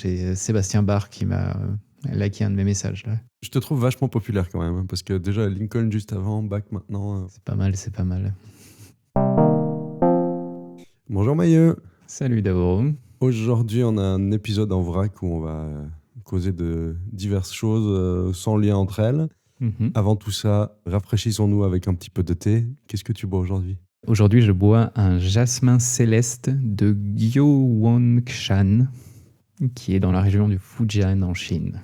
j'ai Sébastien Barre qui m'a liké un de mes messages là. Je te trouve vachement populaire quand même, parce que déjà Lincoln juste avant, Bach maintenant. C'est pas mal, c'est pas mal. Bonjour Mailleux. Salut Davo. Aujourd'hui, on a un épisode en vrac où on va causer de diverses choses sans lien entre elles. Avant tout ça, rafraîchissons-nous avec un petit peu de thé. Qu'est-ce que tu bois aujourd'hui ? Aujourd'hui, je bois un jasmin céleste de Gyeongwon-shan, qui est dans la région du Fujian en Chine.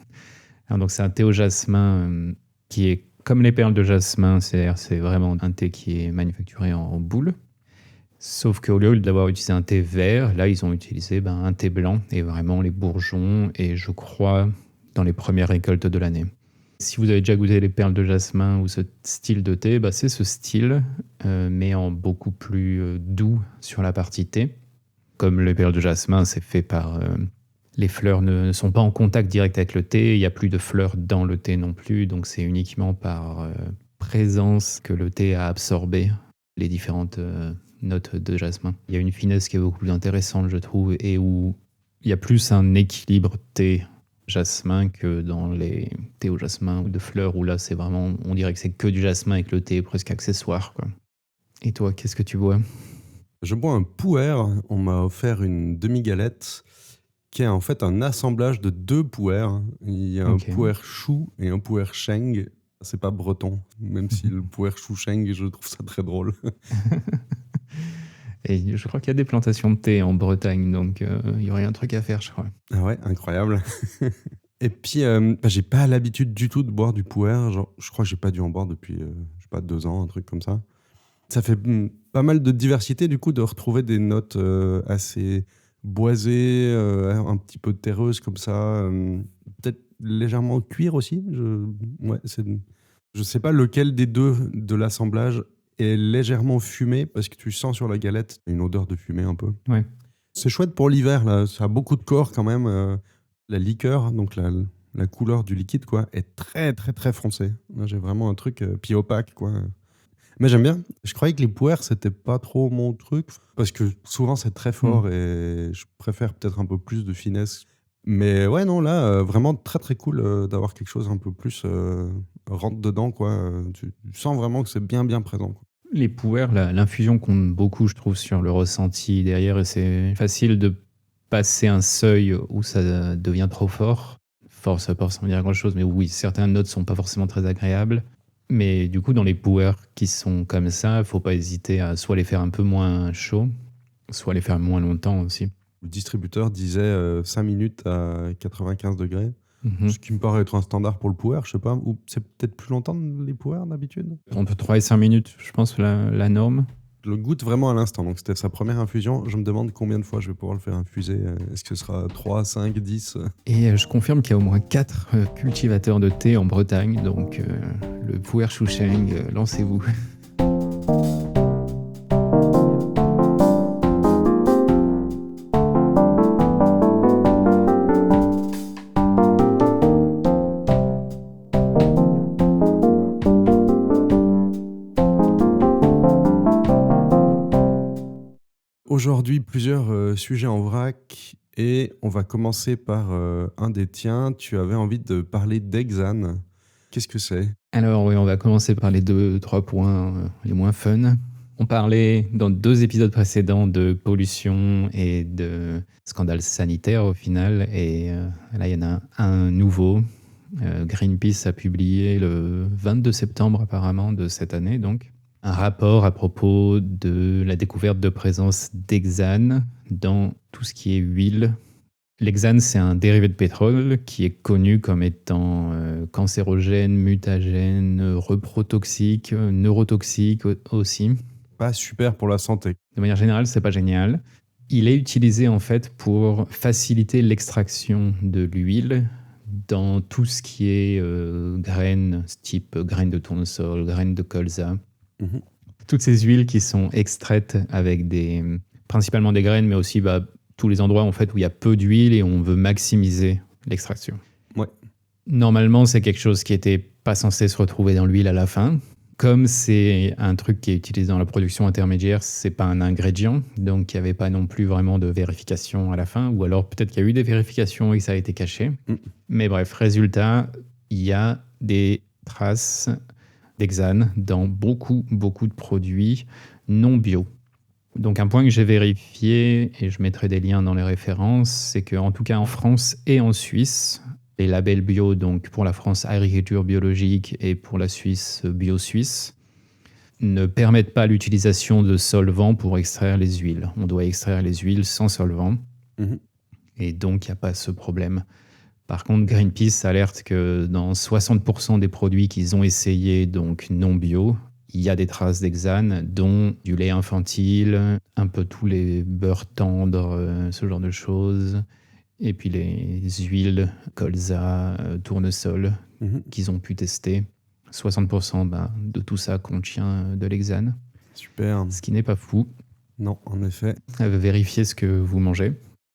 Alors, donc, c'est un thé au jasmin qui est comme les perles de jasmin, c'est-à-dire c'est vraiment un thé qui est manufacturé en boule. Sauf qu'au lieu d'avoir utilisé un thé vert, là, ils ont utilisé un thé blanc et vraiment les bourgeons, et je crois dans les premières récoltes de l'année. Si vous avez déjà goûté les perles de jasmin ou ce style de thé, c'est ce style, mais en beaucoup plus doux sur la partie thé. Comme les perles de jasmin, c'est fait par... les fleurs ne sont pas en contact direct avec le thé, il n'y a plus de fleurs dans le thé non plus, donc c'est uniquement par présence que le thé a absorbé les différentes notes de jasmin. Il y a une finesse qui est beaucoup plus intéressante, je trouve, et où il y a plus un équilibre thé jasmin que dans les thés au jasmin ou de fleurs où là c'est vraiment, on dirait que c'est que du jasmin et que le thé est presque accessoire, quoi. Et toi, qu'est-ce que tu bois ? Je bois un pu'er. On m'a offert une demi-galette qui est en fait un assemblage de 2 pu'er. Il y a un pu'er chou et un pu'er sheng. C'est pas breton, même si le pu'er chou sheng, je trouve ça très drôle. Et je crois qu'il y a des plantations de thé en Bretagne, donc il y aurait un truc à faire, je crois. Ah ouais, incroyable. Et puis, j'ai pas l'habitude du tout de boire du pu'er. Genre, je crois que j'ai pas dû en boire depuis, 2 ans, un truc comme ça. Ça fait pas mal de diversité, du coup, de retrouver des notes assez boisées, un petit peu terreuses comme ça. Peut-être légèrement cuir aussi. Je sais pas lequel des deux de l'assemblage est légèrement fumé, parce que tu sens sur la galette une odeur de fumée un peu. Ouais. C'est chouette pour l'hiver, là. Ça a beaucoup de corps quand même. La liqueur, donc la couleur du liquide, quoi, est très très très foncée. Là, j'ai vraiment un truc puis opaque, quoi. Mais j'aime bien. Je croyais que les pu'er, c'était pas trop mon truc, parce que souvent c'est très fort et je préfère peut-être un peu plus de finesse. Mais ouais, non, là, vraiment très très cool d'avoir quelque chose un peu plus rentre dedans, quoi. Tu sens vraiment que c'est bien bien présent, quoi. Les pu'er, l'infusion compte beaucoup, je trouve, sur le ressenti derrière, et c'est facile de passer un seuil où ça devient trop fort. Fort, ça peut sans dire grand-chose, mais oui, certaines notes sont pas forcément très agréables. Mais du coup, dans les pu'er qui sont comme ça, il faut pas hésiter à soit les faire un peu moins chaud, soit les faire moins longtemps aussi. Le distributeur disait 5 minutes à 95 degrés. Ce qui me paraît être un standard pour le pu'er, je sais pas. Ou c'est peut-être plus longtemps les pu'er d'habitude ? Entre 3 et 5 minutes, je pense, la norme. Je le goûte vraiment à l'instant. Donc c'était sa première infusion. Je me demande combien de fois je vais pouvoir le faire infuser. Est-ce que ce sera 3, 5, 10 ? Et je confirme qu'il y a au moins 4 cultivateurs de thé en Bretagne. Donc le pu'er chou sheng, lancez-vous. Aujourd'hui, plusieurs sujets en vrac, et on va commencer par un des tiens. Tu avais envie de parler d'Exane. Qu'est-ce que c'est ? Alors oui, on va commencer par les 2-3 points les moins fun. On parlait dans 2 épisodes précédents de pollution et de scandales sanitaires au final, et là il y en a un nouveau. Greenpeace a publié le 22 septembre apparemment de cette année, donc un rapport à propos de la découverte de présence d'hexane dans tout ce qui est huile. L'hexane, c'est un dérivé de pétrole qui est connu comme étant cancérogène, mutagène, reprotoxique, neurotoxique aussi. Pas super pour la santé. De manière générale, c'est pas génial. Il est utilisé en fait pour faciliter l'extraction de l'huile dans tout ce qui est graines, type graines de tournesol, graines de colza. Toutes ces huiles qui sont extraites avec principalement des graines, mais aussi tous les endroits en fait où il y a peu d'huile et on veut maximiser l'extraction. Ouais. Normalement, c'est quelque chose qui n'était pas censé se retrouver dans l'huile à la fin, Comme c'est un truc qui est utilisé dans la production intermédiaire, c'est pas un ingrédient, donc il n'y avait pas non plus vraiment de vérification à la fin, ou alors peut-être qu'il y a eu des vérifications et que ça a été caché. Mais bref, résultat, il y a des traces d'hexane dans beaucoup de produits non bio. Donc un point que j'ai vérifié, et je mettrai des liens dans les références, c'est qu'en tout cas en France et en Suisse, les labels bio, donc pour la France agriculture biologique et pour la Suisse bio suisse, ne permettent pas l'utilisation de solvants pour extraire les huiles. On doit extraire les huiles sans solvant, et donc il n'y a pas ce problème. Par contre, Greenpeace alerte que dans 60% des produits qu'ils ont essayés, donc non bio, il y a des traces d'hexane, dont du lait infantile, un peu tous les beurres tendres, ce genre de choses, et puis les huiles, colza, tournesol, qu'ils ont pu tester. 60% de tout ça contient de l'hexane. Super. Ce qui n'est pas fou. Non, en effet. Vérifiez ce que vous mangez.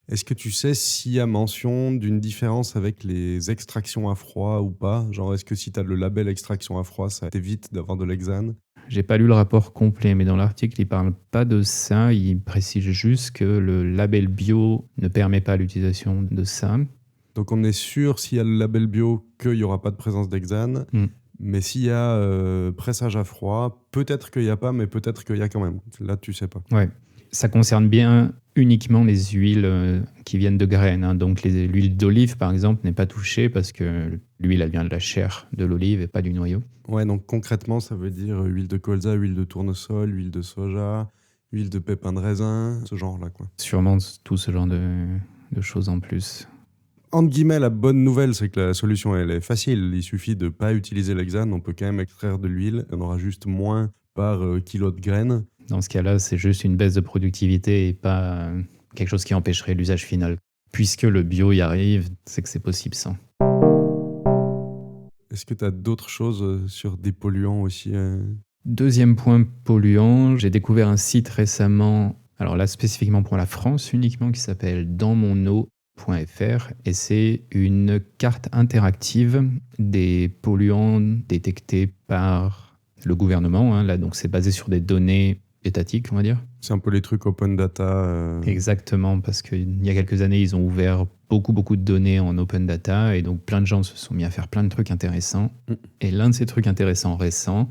Est-ce que tu sais s'il y a mention d'une différence avec les extractions à froid ou pas? Genre, est-ce que si tu as le label extraction à froid, ça t'évite d'avoir de l'hexane? J'ai pas lu le rapport complet, mais dans l'article, il parle pas de ça. Il précise juste que le label bio ne permet pas l'utilisation de ça. Donc, on est sûr, s'il y a le label bio, qu'il n'y aura pas de présence d'hexane. Mais s'il y a pressage à froid, peut-être qu'il n'y a pas, mais peut-être qu'il y a quand même. Là, tu sais pas. Ouais. Ça concerne bien uniquement les huiles qui viennent de graines. Hein. Donc l'huile d'olive, par exemple, n'est pas touchée parce que l'huile, elle vient de la chair de l'olive et pas du noyau. Ouais, donc concrètement, ça veut dire huile de colza, huile de tournesol, huile de soja, huile de pépins de raisin, ce genre-là, quoi. Sûrement tout ce genre de choses en plus. Entre guillemets, la bonne nouvelle, c'est que la solution, elle est facile. Il suffit de ne pas utiliser l'hexane. On peut quand même extraire de l'huile. On aura juste moins par kilo de graines. Dans ce cas-là, c'est juste une baisse de productivité et pas quelque chose qui empêcherait l'usage final. Puisque le bio y arrive, c'est que c'est possible sans. Est-ce que tu as d'autres choses sur des polluants aussi Deuxième point polluant, j'ai découvert un site récemment, alors là spécifiquement pour la France uniquement, qui s'appelle dansmoneau.fr et c'est une carte interactive des polluants détectés par le gouvernement. Hein, là, donc c'est basé sur des données étatiques, on va dire. C'est un peu les trucs open data. Exactement, parce qu'il y a quelques années, ils ont ouvert beaucoup de données en open data et donc plein de gens se sont mis à faire plein de trucs intéressants. Et l'un de ces trucs intéressants récents,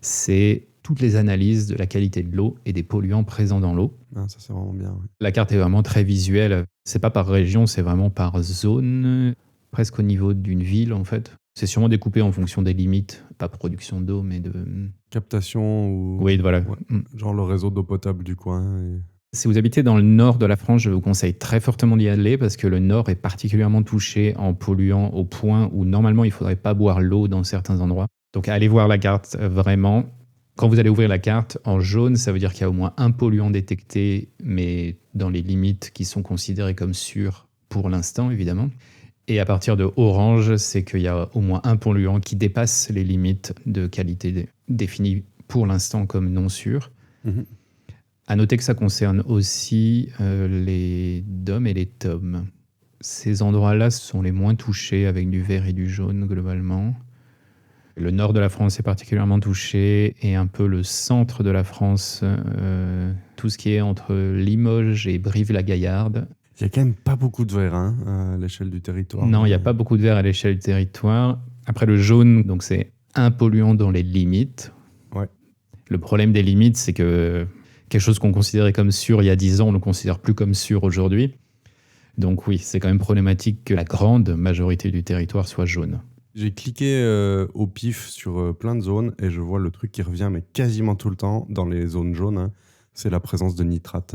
c'est toutes les analyses de la qualité de l'eau et des polluants présents dans l'eau. Ah, ça, c'est vraiment bien. Ouais. La carte est vraiment très visuelle. C'est pas par région, c'est vraiment par zone, presque au niveau d'une ville en fait. C'est sûrement découpé en fonction des limites, pas production d'eau, mais de... Captation ou... Oui, voilà. Ouais. Genre le réseau d'eau potable du coin. Si vous habitez dans le nord de la France, je vous conseille très fortement d'y aller parce que le nord est particulièrement touché en polluants au point où normalement il ne faudrait pas boire l'eau dans certains endroits. Donc allez voir la carte vraiment. Quand vous allez ouvrir la carte, en jaune, ça veut dire qu'il y a au moins un polluant détecté, mais dans les limites qui sont considérées comme sûres pour l'instant, évidemment. Et à partir de orange, c'est qu'il y a au moins un polluant qui dépasse les limites de qualité définies pour l'instant comme non sûres. À noter que ça concerne aussi les DOM et les TOM. Ces endroits-là sont les moins touchés avec du vert et du jaune globalement. Le nord de la France est particulièrement touché et un peu le centre de la France, tout ce qui est entre Limoges et Brive-la-Gaillarde. Il n'y a quand même pas beaucoup de vert à l'échelle du territoire. Non, il n'y a pas beaucoup de vert à l'échelle du territoire. Après le jaune, donc c'est un polluant dans les limites. Ouais. Le problème des limites, c'est que quelque chose qu'on considérait comme sûr il y a 10 ans, on ne le considère plus comme sûr aujourd'hui. Donc oui, c'est quand même problématique que la grande majorité du territoire soit jaune. J'ai cliqué au pif sur plein de zones et je vois le truc qui revient mais quasiment tout le temps dans les zones jaunes. Hein. C'est la présence de nitrates,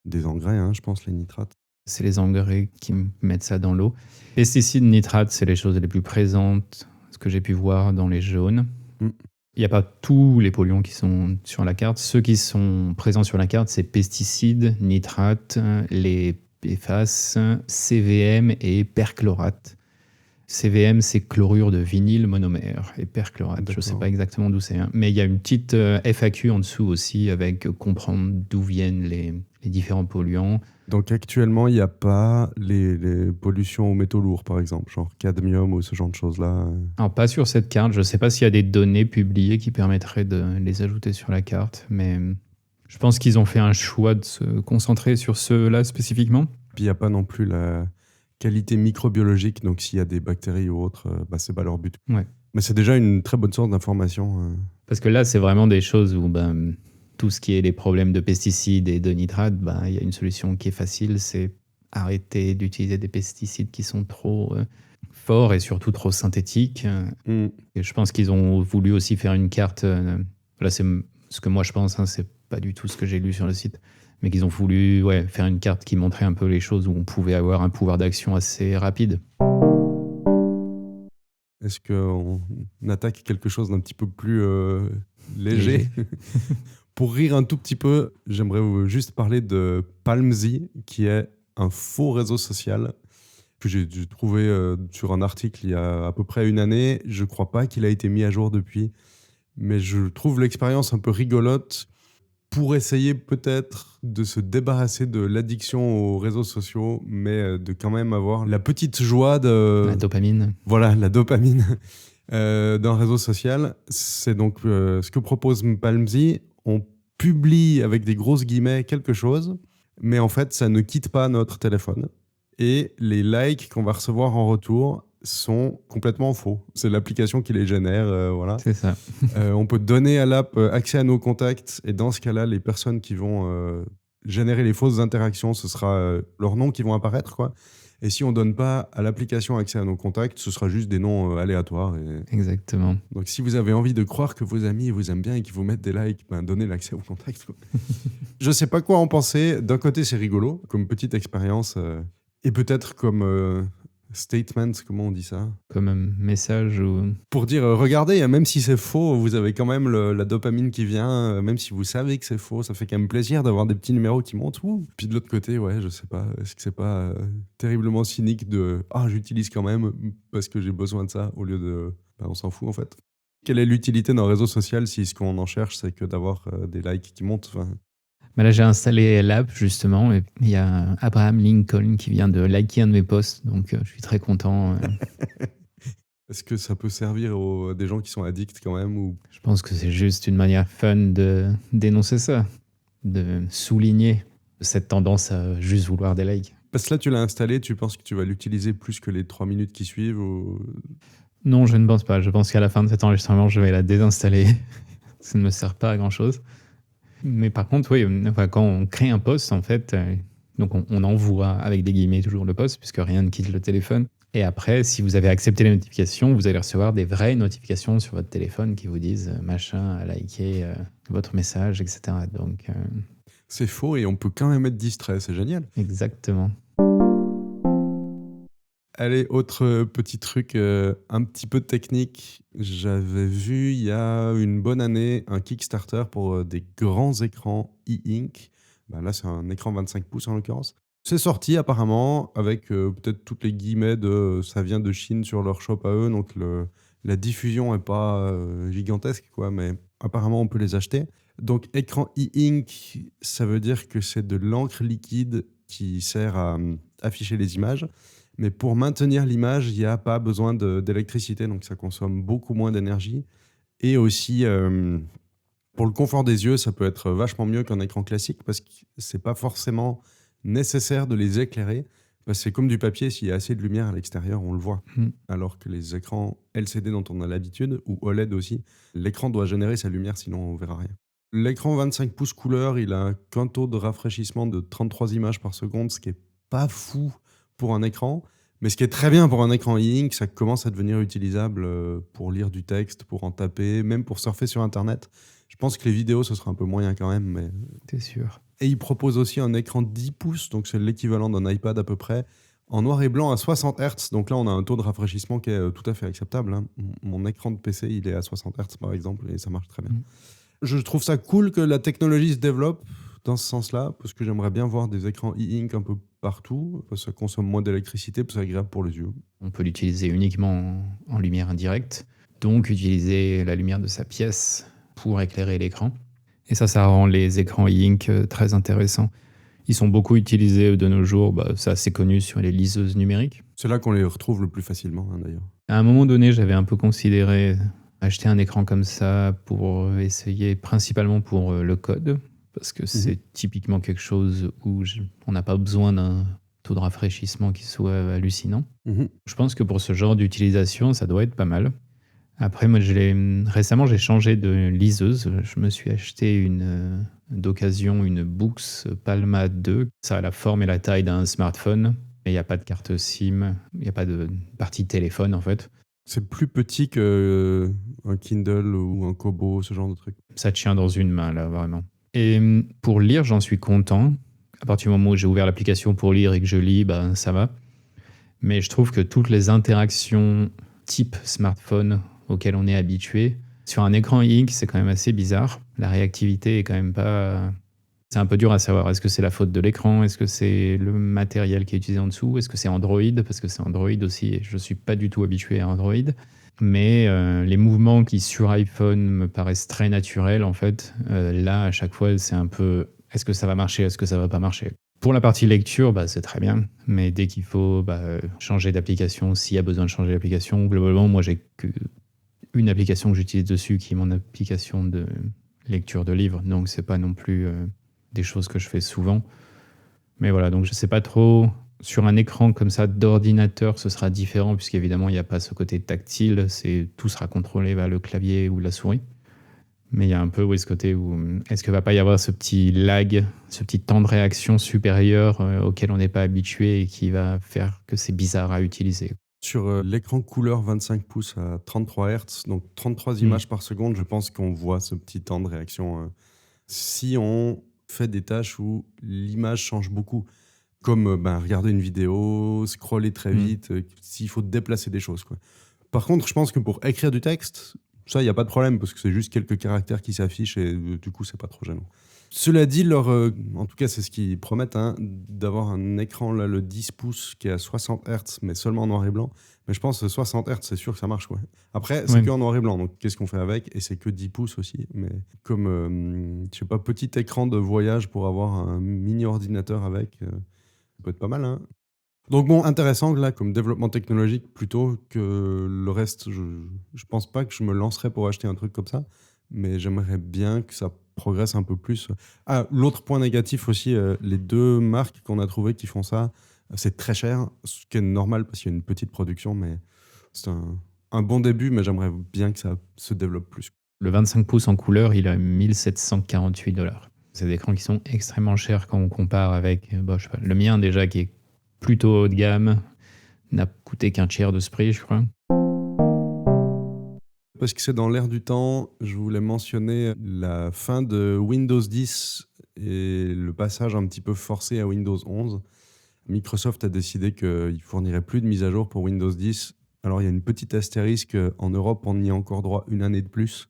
des engrais, je pense, les nitrates. C'est les engrais qui mettent ça dans l'eau. Pesticides, nitrates, c'est les choses les plus présentes, ce que j'ai pu voir dans les jaunes. Il n'y a pas tous les polluants qui sont sur la carte. Ceux qui sont présents sur la carte, c'est pesticides, nitrates, les PFAS, CVM et perchlorate. CVM, c'est chlorure de vinyle monomère et perchlorate. Je ne sais D'accord. pas exactement d'où c'est, hein. Mais il y a une petite FAQ en dessous aussi avec comprendre d'où viennent les différents polluants. Donc actuellement, il n'y a pas les pollutions aux métaux lourds, par exemple, genre cadmium ou ce genre de choses-là. Alors, pas sur cette carte. Je ne sais pas s'il y a des données publiées qui permettraient de les ajouter sur la carte, mais je pense qu'ils ont fait un choix de se concentrer sur ceux-là spécifiquement. Puis il n'y a pas non plus la qualité microbiologique, donc s'il y a des bactéries ou autres, c'est pas leur but. Ouais. Mais c'est déjà une très bonne source d'information. Parce que là, c'est vraiment des choses où tout ce qui est des problèmes de pesticides et de nitrates, il y a une solution qui est facile, c'est arrêter d'utiliser des pesticides qui sont trop forts et surtout trop synthétiques. Et je pense qu'ils ont voulu aussi faire une carte. Là, c'est ce que moi je pense, hein, c'est pas du tout ce que j'ai lu sur le site, mais qu'ils ont voulu faire une carte qui montrait un peu les choses où on pouvait avoir un pouvoir d'action assez rapide. Est-ce qu'on attaque quelque chose d'un petit peu plus léger Pour rire un tout petit peu, j'aimerais juste parler de Palmzy, qui est un faux réseau social que j'ai dû trouver sur un article il y a à peu près une année. Je ne crois pas qu'il a été mis à jour depuis, mais je trouve l'expérience un peu rigolote pour essayer peut-être de se débarrasser de l'addiction aux réseaux sociaux, mais de quand même avoir la petite joie de... La dopamine. Voilà, la dopamine d'un réseau social. C'est donc ce que propose Palmzy. On publie avec des grosses guillemets quelque chose, mais en fait, ça ne quitte pas notre téléphone. Et les likes qu'on va recevoir en retour sont complètement faux. C'est l'application qui les génère, voilà. C'est ça. On peut donner à l'app accès à nos contacts, et dans ce cas-là, les personnes qui vont générer les fausses interactions, ce sera leurs noms qui vont apparaître, quoi. Et si on donne pas à l'application accès à nos contacts, ce sera juste des noms aléatoires. Exactement. Donc si vous avez envie de croire que vos amis vous aiment bien et qu'ils vous mettent des likes, donnez l'accès aux contacts, quoi. Je sais pas quoi en penser. D'un côté, c'est rigolo, comme petite expérience, et peut-être comme statement, comment on dit ça ? Comme un message ou... Pour dire, regardez, même si c'est faux, vous avez quand même la dopamine qui vient, même si vous savez que c'est faux, ça fait quand même plaisir d'avoir des petits numéros qui montent. Puis de l'autre côté, je sais pas, est-ce que c'est pas terriblement cynique de « Ah, j'utilise quand même parce que j'ai besoin de ça » au lieu de « on s'en fout en fait ». Quelle est l'utilité d'un réseau social si ce qu'on en cherche, c'est que d'avoir des likes qui montent Là, j'ai installé l'app, justement, et il y a Abraham Lincoln qui vient de liker un de mes posts, donc je suis très content. Est-ce que ça peut servir à des gens qui sont addicts quand même ou... Je pense que c'est juste une manière fun de dénoncer ça, de souligner cette tendance à juste vouloir des likes. Parce que là, tu l'as installé, tu penses que tu vas l'utiliser plus que les 3 minutes qui suivent ou... Non, je ne pense pas. Je pense qu'à la fin de cet enregistrement, je vais la désinstaller. Ça ne me sert pas à grand-chose. Mais par contre, quand on crée un post, en fait, donc on envoie avec des guillemets toujours le post, puisque rien ne quitte le téléphone. Et après, si vous avez accepté les notifications, vous allez recevoir des vraies notifications sur votre téléphone qui vous disent machin a liké votre message, etc. Donc, c'est faux et on peut quand même être distrait, c'est génial. Exactement. Allez, autre petit truc un petit peu technique. J'avais vu il y a une bonne année un Kickstarter pour des grands écrans e-ink. Là, c'est un écran 25 pouces en l'occurrence. C'est sorti apparemment avec peut-être toutes les guillemets de ça vient de Chine sur leur shop à eux, donc la diffusion n'est pas gigantesque, quoi, mais apparemment on peut les acheter. Donc écran e-ink, ça veut dire que c'est de l'encre liquide qui sert à afficher les images. Mais pour maintenir l'image, il n'y a pas besoin d'électricité, donc ça consomme beaucoup moins d'énergie. Et aussi, pour le confort des yeux, ça peut être vachement mieux qu'un écran classique parce que ce n'est pas forcément nécessaire de les éclairer. Parce que c'est comme du papier, s'il y a assez de lumière à l'extérieur, on le voit. Alors que les écrans LCD dont on a l'habitude, ou OLED aussi, l'écran doit générer sa lumière, sinon on ne verra rien. L'écran 25 pouces couleur, il a qu'un taux de rafraîchissement de 33 images par seconde, ce qui n'est pas fou pour un écran, mais ce qui est très bien pour un écran e-ink, ça commence à devenir utilisable pour lire du texte, pour en taper, même pour surfer sur Internet. Je pense que les vidéos, ce sera un peu moyen quand même, mais... T'es sûr. Et il propose aussi un écran 10 pouces, donc c'est l'équivalent d'un iPad à peu près, en noir et blanc à 60 Hz. Donc là, on a un taux de rafraîchissement qui est tout à fait acceptable. Mon écran de PC, il est à 60 Hz par exemple, et ça marche très bien. Je trouve ça cool que la technologie se développe, dans ce sens-là, parce que j'aimerais bien voir des écrans e-ink un peu partout. Ça consomme moins d'électricité, puis c'est agréable pour les yeux. On peut l'utiliser uniquement en lumière indirecte, donc utiliser la lumière de sa pièce pour éclairer l'écran. Et ça rend les écrans e-ink très intéressants. Ils sont beaucoup utilisés de nos jours, c'est assez connu sur les liseuses numériques. C'est là qu'on les retrouve le plus facilement, hein, d'ailleurs. À un moment donné, j'avais un peu considéré acheter un écran comme ça pour essayer, principalement pour le code, parce que c'est typiquement quelque chose où on n'a pas besoin d'un taux de rafraîchissement qui soit hallucinant. Je pense que pour ce genre d'utilisation, ça doit être pas mal. Après, moi, récemment, j'ai changé de liseuse. Je me suis acheté d'occasion une Boox Palma 2. Ça a la forme et la taille d'un smartphone, mais il n'y a pas de carte SIM, il n'y a pas de partie téléphone, en fait. C'est plus petit qu'un Kindle ou un Kobo, ce genre de truc. Ça tient dans une main, là, vraiment. Et pour lire, j'en suis content. À partir du moment où j'ai ouvert l'application pour lire et que je lis, ça va. Mais je trouve que toutes les interactions type smartphone auxquelles on est habitué, sur un écran e-ink, c'est quand même assez bizarre. La réactivité est quand même pas... C'est un peu dur à savoir. Est-ce que c'est la faute de l'écran? Est-ce que c'est le matériel qui est utilisé en dessous? Est-ce que c'est Android? Parce que c'est Android aussi et je ne suis pas du tout habitué à Android. Mais les mouvements qui, sur iPhone, me paraissent très naturels, en fait, là, à chaque fois, c'est un peu... Est-ce que ça va marcher? Est-ce que ça va pas marcher? Pour la partie lecture, c'est très bien. Mais dès qu'il faut changer d'application, s'il y a besoin de changer d'application, globalement, moi, j'ai qu'une application que j'utilise dessus qui est mon application de lecture de livres. Donc, c'est pas non plus des choses que je fais souvent. Mais voilà, donc je sais pas trop. Sur un écran comme ça d'ordinateur, ce sera différent puisqu'évidemment, il n'y a pas ce côté tactile. Tout sera contrôlé par le clavier ou la souris. Mais il y a un peu ce côté où est-ce qu'il ne va pas y avoir ce petit lag, ce petit temps de réaction supérieur auquel on n'est pas habitué et qui va faire que c'est bizarre à utiliser. Sur l'écran couleur 25 pouces à 33 Hz, donc 33 images par seconde, je pense qu'on voit ce petit temps de réaction. Si on fait des tâches où l'image change beaucoup, comme regarder une vidéo, scroller très vite, s'il faut déplacer des choses, quoi. Par contre, je pense que pour écrire du texte, ça, il n'y a pas de problème, parce que c'est juste quelques caractères qui s'affichent et du coup, c'est pas trop gênant. Cela dit, en tout cas, c'est ce qu'ils promettent, hein, d'avoir un écran, là, le 10 pouces, qui est à 60 Hz, mais seulement en noir et blanc. Mais je pense que 60 Hz, c'est sûr que ça marche, quoi. Après, c'est que en noir et blanc, donc qu'est-ce qu'on fait avec? Et c'est que 10 pouces aussi. Mais comme, je sais pas, petit écran de voyage pour avoir un mini ordinateur avec, ça peut être pas mal, hein. Donc bon, intéressant là comme développement technologique plutôt que le reste. Je pense pas que je me lancerais pour acheter un truc comme ça, mais j'aimerais bien que ça progresse un peu plus. Ah, l'autre point négatif aussi, les deux marques qu'on a trouvées qui font ça, c'est très cher, ce qui est normal parce qu'il y a une petite production, mais c'est un bon début, mais j'aimerais bien que ça se développe plus. Le 25 pouces en couleur, il a 1748$. C'est des écrans qui sont extrêmement chers quand on compare avec je sais pas, le mien déjà qui est plutôt haut de gamme, n'a coûté qu'un tiers de ce prix, je crois. Parce que c'est dans l'air du temps, je voulais mentionner la fin de Windows 10 et le passage un petit peu forcé à Windows 11. Microsoft a décidé qu'il ne fournirait plus de mise à jour pour Windows 10. Alors il y a une petite astérisque, en Europe on y a encore droit une année de plus.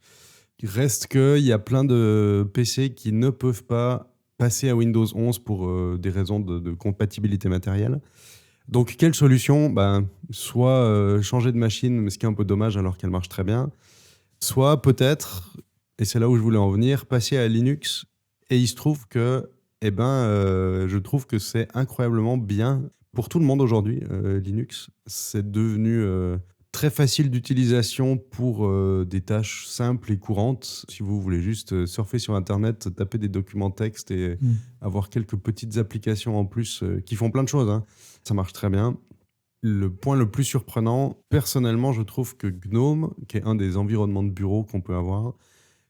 Il reste qu'il y a plein de PC qui ne peuvent pas passer à Windows 11 pour des raisons de compatibilité matérielle. Donc, quelle solution? Soit changer de machine, mais ce qui est un peu dommage alors qu'elle marche très bien. Soit peut-être, et c'est là où je voulais en venir, passer à Linux. Et il se trouve que, je trouve que c'est incroyablement bien pour tout le monde aujourd'hui, Linux. C'est devenu très facile d'utilisation pour des tâches simples et courantes. Si vous voulez juste surfer sur Internet, taper des documents texte et avoir quelques petites applications en plus qui font plein de choses, hein. Ça marche très bien. Le point le plus surprenant, personnellement, je trouve que GNOME, qui est un des environnements de bureau qu'on peut avoir,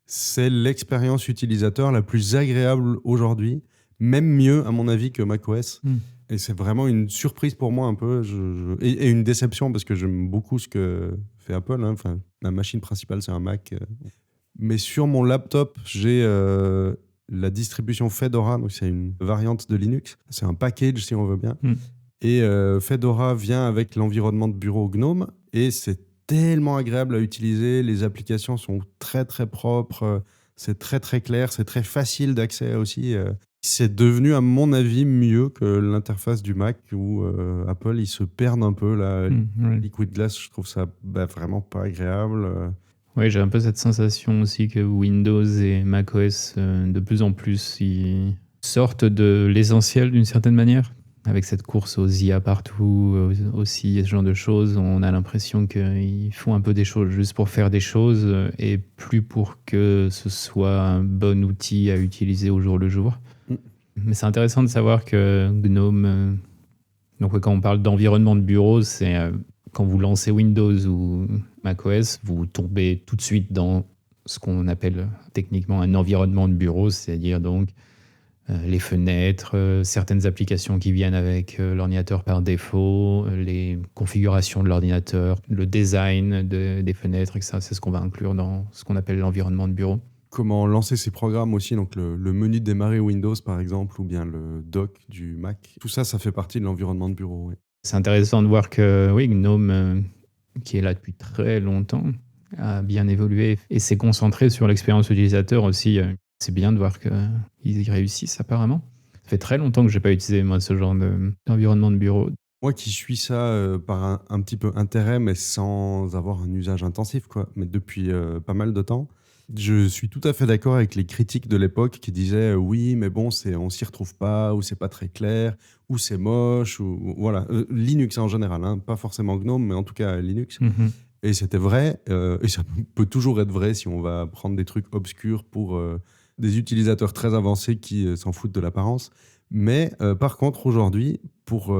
c'est l'expérience utilisateur la plus agréable aujourd'hui, même mieux à mon avis que macOS. Et c'est vraiment une surprise pour moi un peu, et une déception parce que j'aime beaucoup ce que fait Apple, hein. Enfin, ma machine principale, c'est un Mac. Mais sur mon laptop, j'ai la distribution Fedora, donc c'est une variante de Linux. C'est un package si on veut bien. Et Fedora vient avec l'environnement de bureau GNOME et c'est tellement agréable à utiliser. Les applications sont très très propres, c'est très très clair, c'est très facile d'accès aussi. C'est devenu, à mon avis, mieux que l'interface du Mac où Apple, ils se perdent un peu. Là. Ouais. Liquid Glass, je trouve ça vraiment pas agréable. Ouais, j'ai un peu cette sensation aussi que Windows et macOS, de plus en plus, ils sortent de l'essentiel d'une certaine manière. Avec cette course aux IA partout aussi, et ce genre de choses, on a l'impression qu'ils font un peu des choses juste pour faire des choses et plus pour que ce soit un bon outil à utiliser au jour le jour. Mm. Mais c'est intéressant de savoir que GNOME, donc quand on parle d'environnement de bureau, c'est quand vous lancez Windows ou macOS, vous tombez tout de suite dans ce qu'on appelle techniquement un environnement de bureau, c'est-à-dire donc les fenêtres, certaines applications qui viennent avec l'ordinateur par défaut, les configurations de l'ordinateur, le design des fenêtres, etc. C'est ce qu'on va inclure dans ce qu'on appelle l'environnement de bureau. Comment lancer ces programmes aussi, donc le menu de démarrer Windows par exemple, ou bien le dock du Mac. Tout ça, ça fait partie de l'environnement de bureau. Oui. C'est intéressant de voir que oui, GNOME, qui est là depuis très longtemps, a bien évolué et s'est concentré sur l'expérience utilisateur aussi. C'est bien de voir qu'ils y réussissent apparemment. Ça fait très longtemps que je n'ai pas utilisé moi ce genre d'environnement de bureau. Moi qui suis ça par un petit peu intérêt, mais sans avoir un usage intensif, quoi. Mais depuis pas mal de temps, je suis tout à fait d'accord avec les critiques de l'époque qui disaient oui, mais bon, on s'y retrouve pas, ou c'est pas très clair, ou c'est moche, ou voilà. Linux en général, hein, pas forcément GNOME, mais en tout cas Linux. Mhm. Et c'était vrai, et ça peut toujours être vrai si on va prendre des trucs obscurs pour des utilisateurs très avancés qui s'en foutent de l'apparence. Mais par contre, aujourd'hui, pour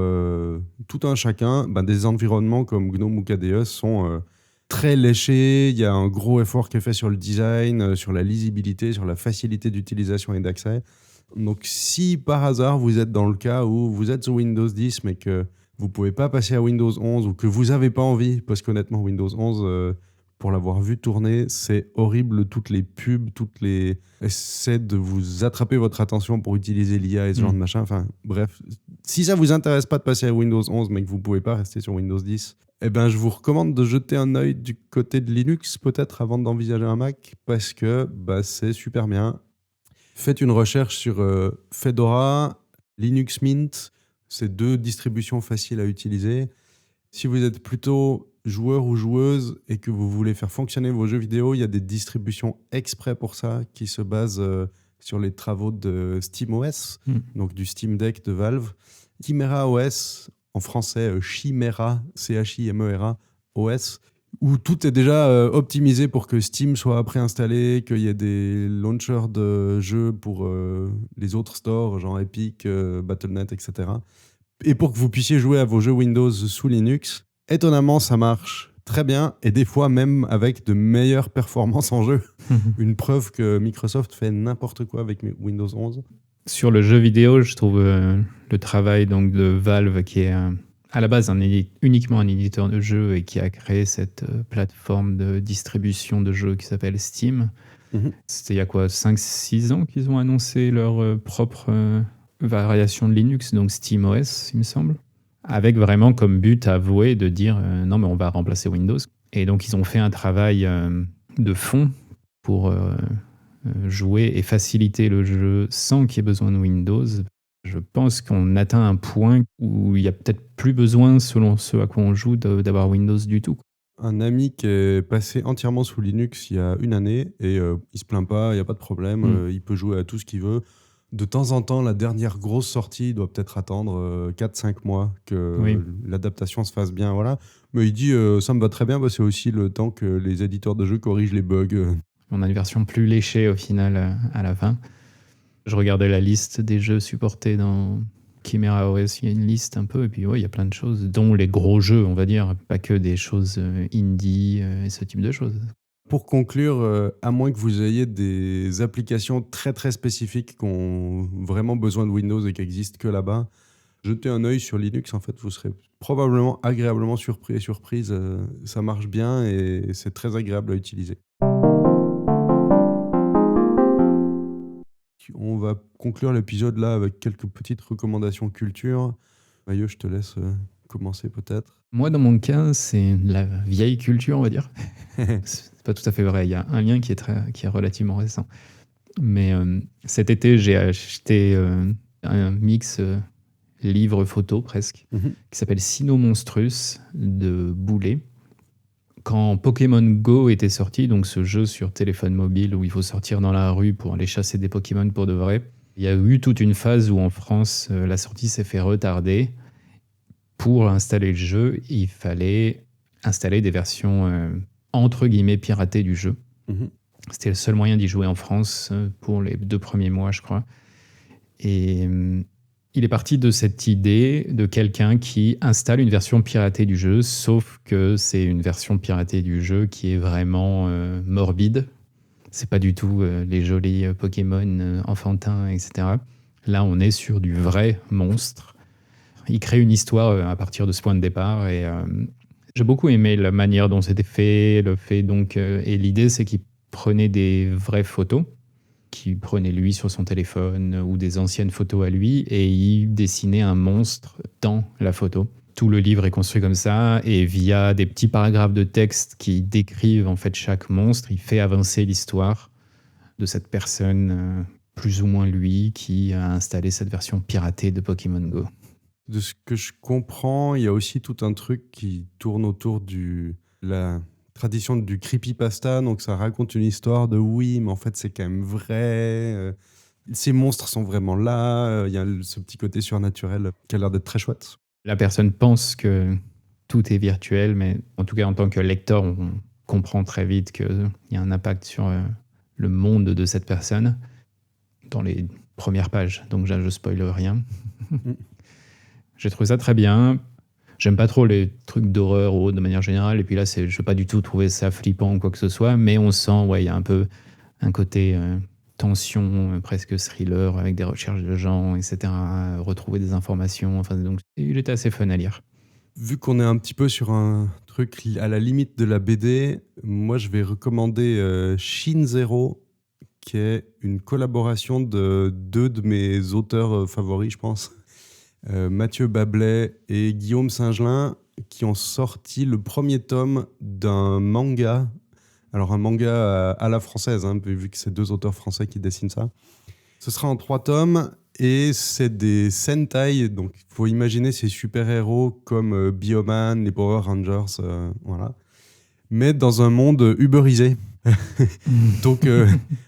tout un chacun, des environnements comme GNOME ou KDE sont très léchés. Il y a un gros effort qui est fait sur le design, sur la lisibilité, sur la facilité d'utilisation et d'accès. Donc si par hasard vous êtes dans le cas où vous êtes sur Windows 10 mais que vous ne pouvez pas passer à Windows 11 ou que vous n'avez pas envie, parce qu'honnêtement Windows 11, pour l'avoir vu tourner, c'est horrible. Toutes les pubs, toutes les essaient de vous attraper votre attention pour utiliser l'IA et ce genre de machin. Enfin bref, si ça vous intéresse pas de passer à Windows 11 mais que vous ne pouvez pas rester sur Windows 10, eh ben, je vous recommande de jeter un œil du côté de Linux peut-être avant d'envisager un Mac, parce que c'est super bien. Faites une recherche sur Fedora, Linux Mint, c'est 2 distributions faciles à utiliser. Si vous êtes plutôt joueur ou joueuse et que vous voulez faire fonctionner vos jeux vidéo, il y a des distributions exprès pour ça qui se basent sur les travaux de SteamOS, donc du Steam Deck de Valve. Chimera OS, en français Chimera, C-H-I-M-E-R-A OS, où tout est déjà optimisé pour que Steam soit préinstallé, qu'il y ait des launchers de jeux pour les autres stores, genre Epic, Battle.net, etc. Et pour que vous puissiez jouer à vos jeux Windows sous Linux. Étonnamment, ça marche très bien, et des fois même avec de meilleures performances en jeu. Une preuve que Microsoft fait n'importe quoi avec Windows 11. Sur le jeu vidéo, je trouve le travail donc, de Valve, qui est à la base uniquement un éditeur de jeux et qui a créé cette plateforme de distribution de jeux qui s'appelle Steam. C'était il y a quoi, 5-6 ans qu'ils ont annoncé leur propre variation de Linux, donc SteamOS, il me semble, avec vraiment comme but avoué de dire non mais on va remplacer Windows. Et donc ils ont fait un travail de fond pour jouer et faciliter le jeu sans qu'il y ait besoin de Windows. Je pense qu'on atteint un point où il n'y a peut-être plus besoin, selon ce à quoi on joue, d'avoir Windows du tout. Un ami qui est passé entièrement sous Linux il y a une année et il se plaint pas, il n'y a pas de problème, il peut jouer à tout ce qu'il veut. De temps en temps, la dernière grosse sortie doit peut-être attendre 4-5 mois que l'adaptation se fasse bien. Voilà. Mais il dit ça me va très bien, c'est aussi le temps que les éditeurs de jeux corrigent les bugs. On a une version plus léchée au final à la fin. Je regardais la liste des jeux supportés dans Chimera OS, il y a une liste un peu, et puis il y a plein de choses, dont les gros jeux, on va dire, pas que des choses indie et ce type de choses. Pour conclure, à moins que vous ayez des applications très très spécifiques qui ont vraiment besoin de Windows et qui n'existent que là-bas, jetez un œil sur Linux, en fait, vous serez probablement agréablement surpris et surprise. Ça marche bien et c'est très agréable à utiliser. On va conclure l'épisode là avec quelques petites recommandations culture. Maillot, je te laisse commencer peut-être. Moi, dans mon cas, c'est la vieille culture, on va dire. C'est pas tout à fait vrai. Il y a un lien qui est relativement récent. Mais cet été, j'ai acheté un mix livre-photo presque, qui s'appelle Sino Monstrus de Boulet. Quand Pokémon Go était sorti, donc ce jeu sur téléphone mobile où il faut sortir dans la rue pour aller chasser des Pokémon pour de vrai, il y a eu toute une phase où en France, la sortie s'est fait retarder. Pour installer le jeu, il fallait installer des versions entre guillemets piratées du jeu. C'était le seul moyen d'y jouer en France pour les 2 premiers mois, je crois. Et il est parti de cette idée de quelqu'un qui installe une version piratée du jeu, sauf que c'est une version piratée du jeu qui est vraiment morbide. C'est pas du tout les jolis Pokémon enfantins, etc. Là, on est sur du vrai monstre. Il crée une histoire à partir de ce point de départ et j'ai beaucoup aimé la manière dont c'était fait, le fait donc et l'idée c'est qu'il prenait des vraies photos, qu'il prenait lui sur son téléphone ou des anciennes photos à lui et il dessinait un monstre dans la photo. Tout le livre est construit comme ça et via des petits paragraphes de texte qui décrivent en fait chaque monstre, il fait avancer l'histoire de cette personne, plus ou moins lui, qui a installé cette version piratée de Pokémon Go. De ce que je comprends, il y a aussi tout un truc qui tourne autour de la tradition du creepypasta. Donc ça raconte une histoire de oui, mais en fait c'est quand même vrai. Ces monstres sont vraiment là. Il y a ce petit côté surnaturel qui a l'air d'être très chouette. La personne pense que tout est virtuel, mais en tout cas en tant que lecteur, on comprend très vite qu'il y a un impact sur le monde de cette personne dans les premières pages. Donc je spoil rien. J'ai trouvé ça très bien. J'aime pas trop les trucs d'horreur ou autre de manière générale. Et puis là, je veux pas du tout trouver ça flippant ou quoi que ce soit. Mais on sent, il y a un peu un côté tension, presque thriller, avec des recherches de gens, etc. Retrouver des informations. Enfin, donc, il était assez fun à lire. Vu qu'on est un petit peu sur un truc à la limite de la BD, moi, je vais recommander Shin Zero, qui est une collaboration de 2 de mes auteurs favoris, je pense. Mathieu Bablet et Guillaume Singelin, qui ont sorti le premier tome d'un manga. Alors un manga à la française, hein, vu que c'est 2 auteurs français qui dessinent ça. Ce sera en 3 tomes et c'est des Sentai. Donc il faut imaginer ces super-héros comme Bioman, les Power Rangers, voilà. Mais dans un monde uberisé. Donc,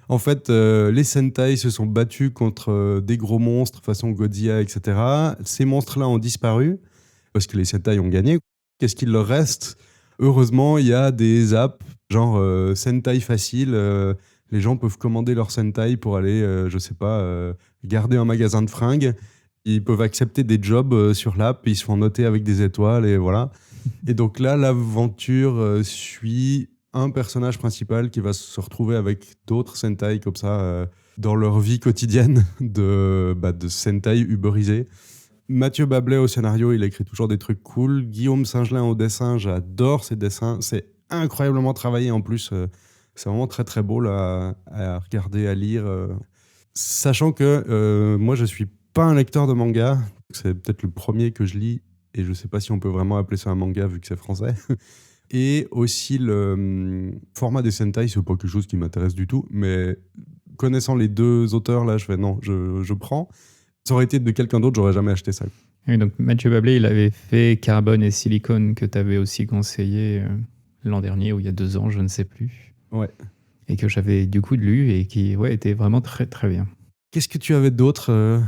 en fait, les Sentai se sont battus contre des gros monstres façon Godzilla, etc. Ces monstres-là ont disparu parce que les Sentai ont gagné. Qu'est-ce qu'il leur reste ? Heureusement, il y a des apps genre Sentai facile. Les gens peuvent commander leur Sentai pour aller, je sais pas, garder un magasin de fringues. Ils peuvent accepter des jobs sur l'app, ils se font noter avec des étoiles et voilà. Et donc là, l'aventure suit un personnage principal qui va se retrouver avec d'autres Sentai comme ça dans leur vie quotidienne de Sentai uberisés. Mathieu Bablet au scénario, il écrit toujours des trucs cool. Guillaume Singelin au dessin, j'adore ses dessins. C'est incroyablement travaillé en plus. C'est vraiment très très beau là, à regarder, à lire. Sachant que moi, je suis pas un lecteur de manga. C'est peut-être le premier que je lis et je sais pas si on peut vraiment appeler ça un manga vu que c'est français. Et aussi le format des Sentai, c'est pas quelque chose qui m'intéresse du tout, mais connaissant les 2 auteurs là, je fais non, je prends. Ça aurait été de quelqu'un d'autre, j'aurais jamais acheté ça. Et donc Mathieu Bablet, il avait fait Carbone et Silicone que tu avais aussi conseillé l'an dernier ou il y a 2 ans, je ne sais plus. Ouais. Et que j'avais du coup lu et qui était vraiment très très bien. Qu'est-ce que tu avais d'autre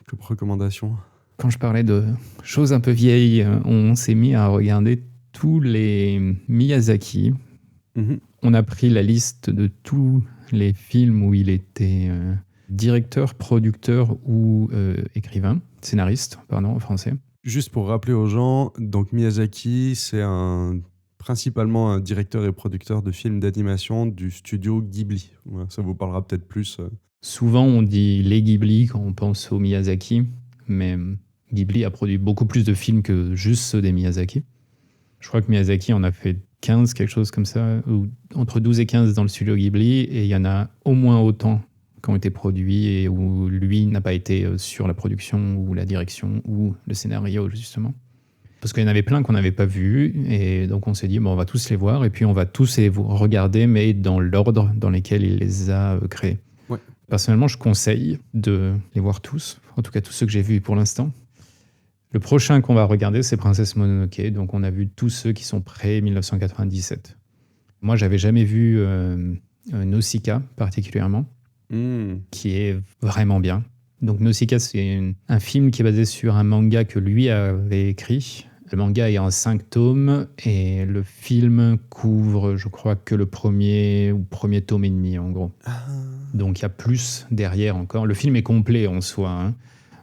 comme recommandation ? Quand je parlais de choses un peu vieilles, on s'est mis à regarder tous les Miyazaki. On a pris la liste de tous les films où il était directeur, producteur ou écrivain, scénariste, pardon, en français. Juste pour rappeler aux gens, donc Miyazaki, c'est principalement un directeur et producteur de films d'animation du studio Ghibli. Voilà, ça vous parlera peut-être plus. Souvent, on dit les Ghibli quand on pense aux Miyazaki, mais Ghibli a produit beaucoup plus de films que juste ceux des Miyazaki. Je crois que Miyazaki en a fait 15, quelque chose comme ça, ou entre 12 et 15 dans le studio Ghibli, et il y en a au moins autant qui ont été produits et où lui n'a pas été sur la production ou la direction ou le scénario, justement. Parce qu'il y en avait plein qu'on n'avait pas vus, et donc on s'est dit, bon, on va tous les voir, et puis on va tous les regarder, mais dans l'ordre dans lequel il les a créés. Ouais. Personnellement, je conseille de les voir tous, en tout cas tous ceux que j'ai vus pour l'instant. Le prochain qu'on va regarder, c'est Princesse Mononoke, donc on a vu tous ceux qui sont pré-1997. Moi, j'avais jamais vu Nausicaa particulièrement, qui est vraiment bien. Donc Nausicaa, c'est un film qui est basé sur un manga que lui avait écrit. Le manga est en 5 tomes et le film couvre, je crois, que le premier tome et demi, en gros. Donc il y a plus derrière encore. Le film est complet en soi, hein.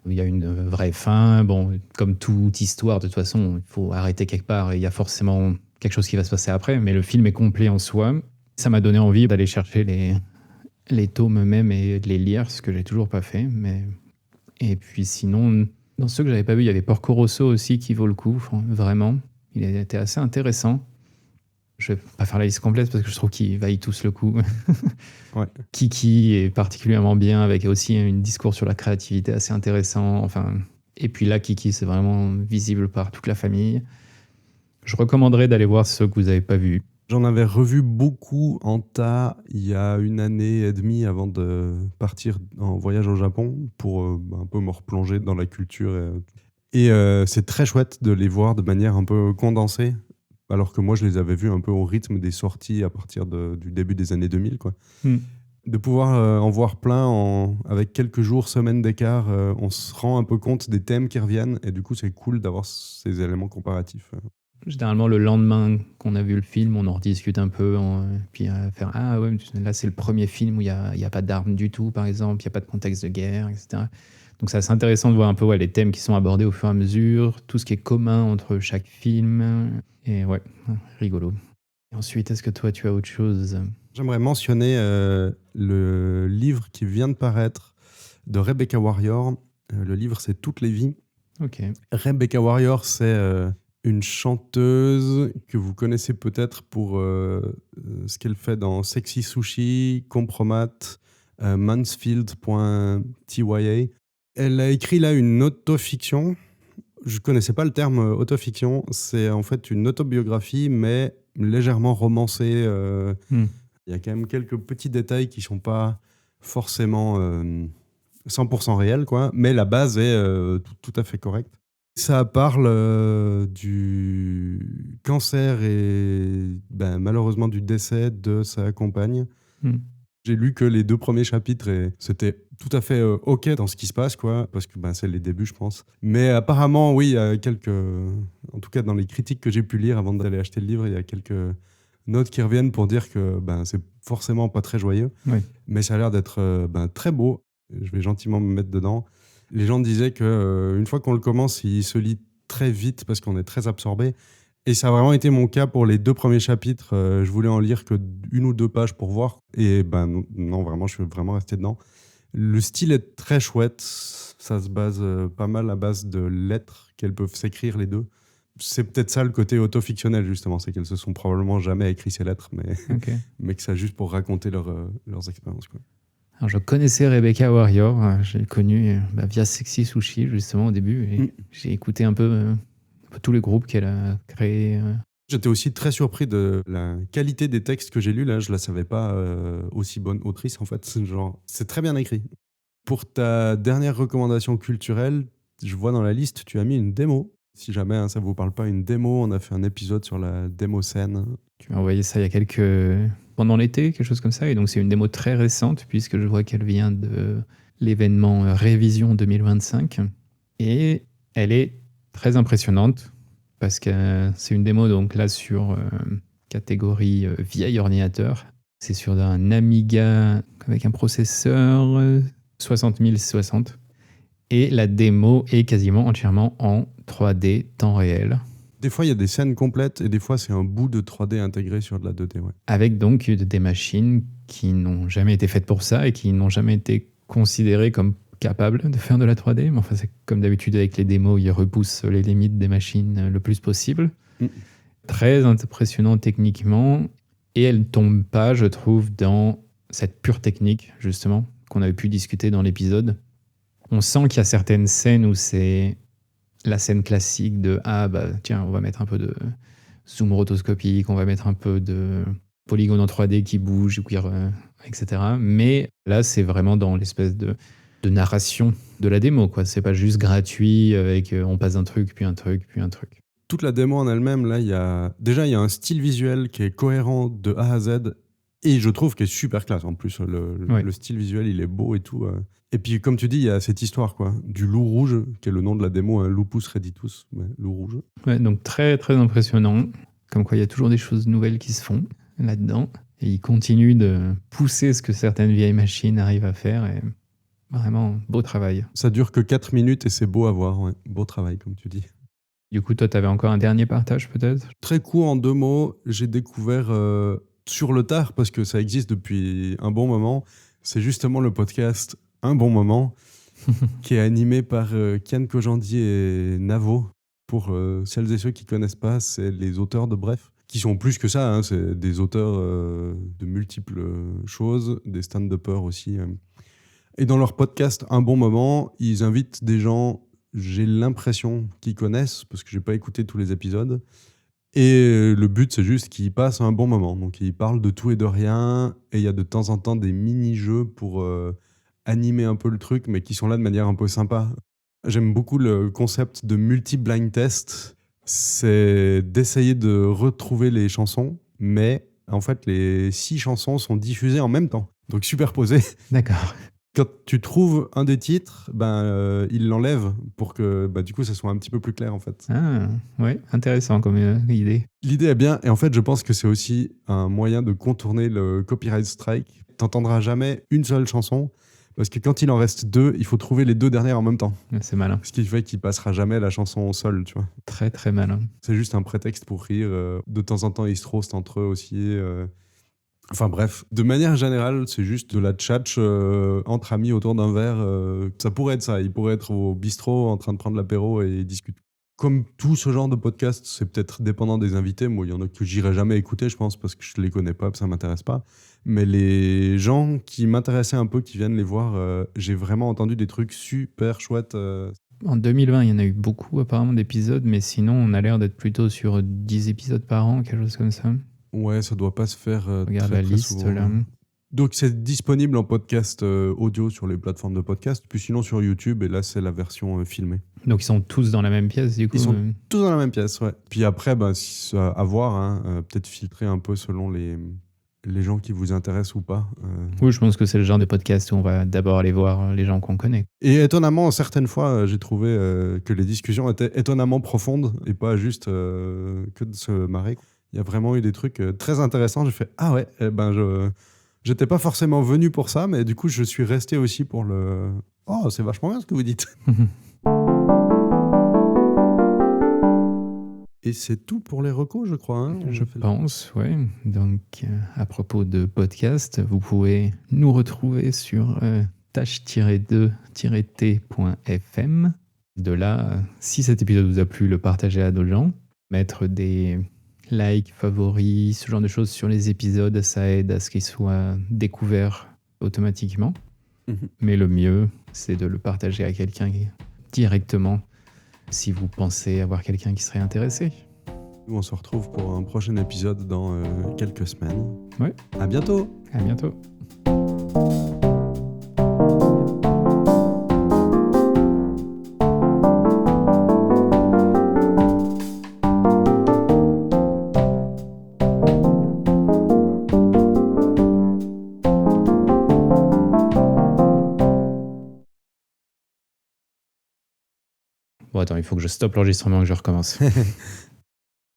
Il y a une vraie fin. Bon, comme toute histoire, de toute façon, il faut arrêter quelque part et il y a forcément quelque chose qui va se passer après. Mais le film est complet en soi. Ça m'a donné envie d'aller chercher les tomes même et de les lire, ce que j'ai toujours pas fait. Et puis sinon, dans ceux que j'avais pas vus, il y avait Porco Rosso aussi qui vaut le coup, vraiment. Il était assez intéressant. Je vais pas faire la liste complète parce que je trouve qu'ils vaillent tous le coup. Ouais. Kiki est particulièrement bien, avec aussi un discours sur la créativité assez intéressant. Enfin, et puis là, Kiki, c'est vraiment visible par toute la famille. Je recommanderais d'aller voir ceux que vous n'avez pas vus. J'en avais revu beaucoup en tas il y a 1 an et demie avant de partir en voyage au Japon pour un peu me replonger dans la culture. Et c'est très chouette de les voir de manière un peu condensée, alors que moi je les avais vus un peu au rythme des sorties à partir du début des années 2000, quoi. De pouvoir en voir plein avec quelques jours, semaines d'écart, on se rend un peu compte des thèmes qui reviennent et du coup c'est cool d'avoir ces éléments comparatifs. Généralement, le lendemain qu'on a vu le film, on en rediscute un peu, puis faire « Ah ouais, là c'est le premier film où il n'y a pas d'armes du tout, par exemple, il n'y a pas de contexte de guerre, etc. » Donc c'est assez intéressant de voir un peu les thèmes qui sont abordés au fur et à mesure, tout ce qui est commun entre chaque film. Et ouais, rigolo. Et ensuite, est-ce que toi, tu as autre chose ? J'aimerais mentionner le livre qui vient de paraître de Rebecca Warrior. Le livre, c'est Toutes les vies. Ok. Rebecca Warrior, c'est une chanteuse que vous connaissez peut-être pour ce qu'elle fait dans Sexy Sushi, Compromat, Mansfield.tya. Elle a écrit là une autofiction. Je connaissais pas le terme autofiction. C'est en fait une autobiographie, mais légèrement romancée. Il y a quand même quelques petits détails qui sont pas forcément 100% réels, quoi. Mais la base est tout à fait correcte. Ça parle du cancer et malheureusement du décès de sa compagne. J'ai lu que les 2 premiers chapitres et c'était tout à fait OK dans ce qui se passe, quoi, parce que c'est les débuts, je pense. Mais apparemment, oui, il y a quelques... En tout cas, dans les critiques que j'ai pu lire avant d'aller acheter le livre, il y a quelques notes qui reviennent pour dire que c'est forcément pas très joyeux. Oui. Mais ça a l'air d'être très beau. Je vais gentiment me mettre dedans. Les gens disaient qu'une fois qu'on le commence, il se lit très vite parce qu'on est très absorbé. Et ça a vraiment été mon cas pour les 2 premiers chapitres. Je voulais en lire que 1 ou 2 pages pour voir. Et non, vraiment, je suis vraiment resté dedans. Le style est très chouette. Ça se base pas mal à base de lettres qu'elles peuvent s'écrire les deux. C'est peut-être ça le côté auto-fictionnel, justement. C'est qu'elles se sont probablement jamais écrit ces lettres, mais que c'est juste pour raconter leurs expériences, quoi. Alors, je connaissais Rebecca Warrior. Je l'ai connue via Sexy Sushi, justement, au début. Et j'ai écouté un peu tous les groupes qu'elle a créés. J'étais aussi très surpris de la qualité des textes que j'ai lus. Là, je la savais pas aussi bonne autrice, en fait. C'est très bien écrit. Pour ta dernière recommandation culturelle, je vois dans la liste, tu as mis une démo. Si jamais ça vous parle pas, une démo, on a fait un épisode sur la démo scène. Tu m'as envoyé ça il y a pendant l'été, quelque chose comme ça. Et donc, c'est une démo très récente, puisque je vois qu'elle vient de l'événement Révision 2025. Et elle est très impressionnante, parce que c'est une démo donc là sur catégorie vieil ordinateur. C'est sur un Amiga avec un processeur 60060. Et la démo est quasiment entièrement en 3D temps réel. Des fois, il y a des scènes complètes et des fois, c'est un bout de 3D intégré sur de la 2D. Ouais. Avec donc des machines qui n'ont jamais été faites pour ça et qui n'ont jamais été considérées comme capables de faire de la 3D. Mais enfin, c'est comme d'habitude avec les démos, ils repoussent les limites des machines le plus possible. Très impressionnant techniquement. Et elle ne tombe pas, je trouve, dans cette pure technique, justement, qu'on avait pu discuter dans l'épisode. On sent qu'il y a certaines scènes où c'est la scène classique de tiens, on va mettre un peu de zoom rotoscopique, on va mettre un peu de polygones en 3D qui bougent, etc. Mais là, c'est vraiment dans l'espèce de narration de la démo, quoi. C'est pas juste gratuit avec on passe d'un truc, puis un truc, puis un truc. Toute la démo en elle-même, là, il y a un style visuel qui est cohérent de A à Z et je trouve qu'il est super classe en plus. Le style visuel, il est beau et tout. Et puis, comme tu dis, il y a cette histoire, quoi, du loup rouge, qui est le nom de la démo, hein, Lupus Reditus, loup rouge. Ouais, donc très, très impressionnant. Comme quoi, il y a toujours des choses nouvelles qui se font là-dedans. Et ils continuent de pousser ce que certaines vieilles machines arrivent à faire. Et vraiment, beau travail. Ça dure que 4 minutes et c'est beau à voir. Ouais. Beau travail, comme tu dis. Du coup, toi, tu avais encore un dernier partage, peut-être? Très court, en 2 mots, j'ai découvert sur le tard, parce que ça existe depuis un bon moment. C'est justement le podcast Un bon moment, qui est animé par Kian Kojandi et Navo. Pour celles et ceux qui ne connaissent pas, c'est les auteurs de Bref, qui sont plus que ça, hein, c'est des auteurs de multiples choses, des stand-uppers aussi. Et dans leur podcast Un bon moment, ils invitent des gens, j'ai l'impression qu'ils connaissent, parce que je n'ai pas écouté tous les épisodes. Et le but, c'est juste qu'ils passent un bon moment. Donc, ils parlent de tout et de rien. Et il y a de temps en temps des mini-jeux pour animer un peu le truc, mais qui sont là de manière un peu sympa. J'aime beaucoup le concept de multi-blind test. C'est d'essayer de retrouver les chansons, mais en fait, les 6 chansons sont diffusées en même temps. Donc, superposées. D'accord. Quand tu trouves un des titres, il l'enlève pour que du coup ça soit un petit peu plus clair en fait. Ah, ouais, intéressant comme idée. L'idée est bien et en fait je pense que c'est aussi un moyen de contourner le copyright strike. T'entendras jamais une seule chanson parce que quand il en reste 2, il faut trouver les 2 dernières en même temps. C'est malin. Ce qui fait qu'il passera jamais la chanson seule, tu vois. Très très malin. C'est juste un prétexte pour rire. De temps en temps ils se roastent entre eux aussi. Enfin bref, de manière générale, c'est juste de la tchatch entre amis autour d'un verre. Ça pourrait être ça. Il pourrait être au bistrot en train de prendre l'apéro et discuter. Comme tout ce genre de podcast, c'est peut-être dépendant des invités. Moi, il y en a que j'irai jamais écouter, je pense, parce que je les connais pas, ça m'intéresse pas. Mais les gens qui m'intéressaient un peu, qui viennent les voir, j'ai vraiment entendu des trucs super chouettes. En 2020, il y en a eu beaucoup apparemment d'épisodes, mais sinon, on a l'air d'être plutôt sur 10 épisodes par an, quelque chose comme ça. Ouais, ça doit pas se faire Regarde très, la très liste souvent. là. Donc c'est disponible en podcast audio sur les plateformes de podcast, puis sinon sur YouTube, et là c'est la version filmée. Donc ils sont tous dans la même pièce du coup. Ils sont tous dans la même pièce, ouais. Puis après, à voir, hein, peut-être filtrer un peu selon les gens qui vous intéressent ou pas. Oui, je pense que c'est le genre de podcast où on va d'abord aller voir les gens qu'on connaît. Et étonnamment, certaines fois, j'ai trouvé que les discussions étaient étonnamment profondes et pas juste que de se marrer. Il y a vraiment eu des trucs très intéressants. J'ai fait « Ah ouais, j'étais pas forcément venu pour ça, mais du coup, je suis resté aussi pour le... Oh, c'est vachement bien ce que vous dites. » Et c'est tout pour les recos, je crois. Hein, je pense, ouais. Donc, à propos de podcast, vous pouvez nous retrouver sur tâche-2-t.fm. De là, si cet épisode vous a plu, le partager à d'autres gens. Mettre des likes, favoris, ce genre de choses sur les épisodes, ça aide à ce qu'ils soient découverts automatiquement. Mais le mieux, c'est de le partager à quelqu'un directement si vous pensez avoir quelqu'un qui serait intéressé. Nous, on se retrouve pour un prochain épisode dans quelques semaines. Ouais. À bientôt. À bientôt. Bon, attends, il faut que je stoppe l'enregistrement et que je recommence.